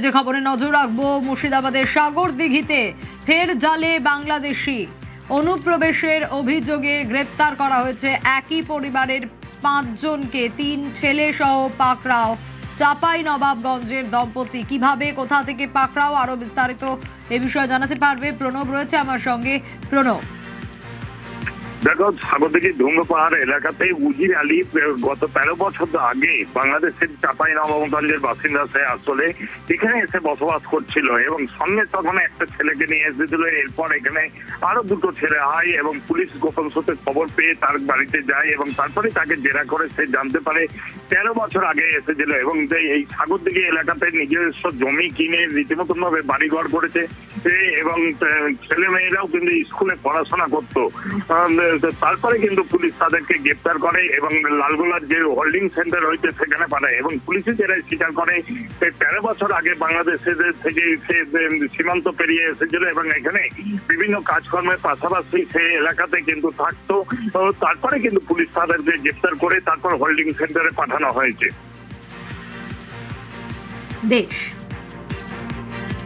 যে খবরে নজর রাখবো, মুর্শিদাবাদের সাগরদিঘিতে ফের জালে বাংলাদেশি অনুপ্রবেশের অভিযোগে গ্রেপ্তার করা হয়েছে একই পরিবারের 5 জনকে। 3 ছেলে সহ পাকড়াও চাঁপাইনবাবগঞ্জের দম্পতি। কিভাবে, কোথা থেকে পাকড়াও, আরো বিস্তারিত এ বিষয়ে জানাতে পারবে প্রণব, রয়েছে আমার সঙ্গে। প্রণব, দেখো, সাগরদিঘি ধুঙ্গপাহাড় এলাকাতে উজির আলী গত 13 বছর আগে বাংলাদেশের চাঁপাইনবাবগঞ্জের বাসিন্দা। সে আসলে এখানে এসে বসবাস করছিল এবং সঙ্গে তখন একটা ছেলেকে নিয়ে এসেছিল। এরপর এখানে আরো 2টো ছেলে হয় এবং পুলিশ গোপন সূত্রে খবর পেয়ে তার বাড়িতে যায় এবং তারপরে তাকে জেরা করে সে জানতে পারে 13 বছর আগে এসেছিল এবং এই সাগরদিঘি এলাকাতে নিজস্ব জমি কিনে রীতিমতন ভাবে বাড়িঘর করেছে এবং ছেলে মেয়েরাও কিন্তু স্কুলে পড়াশোনা করতো। তারপরে কিন্তু পুলিশ তাদেরকে গ্রেপ্তার করে এবং লালগোলার যে হোল্ডিং সেন্টার হইতে সেখানে পাঠায় এবং পুলিশের জেরায় স্বীকার করে 13 বছর আগে বাংলাদেশের থেকে সে সীমান্ত পেরিয়ে এসেছিল এবং এখানে বিভিন্ন কাজকর্মের পাশাপাশি সে এলাকাতে কিন্তু থাকতো। তারপরে কিন্তু পুলিশ তাদেরকে গ্রেপ্তার করে তারপর হোল্ডিং সেন্টারে পাঠানো হয়েছে। বেশ।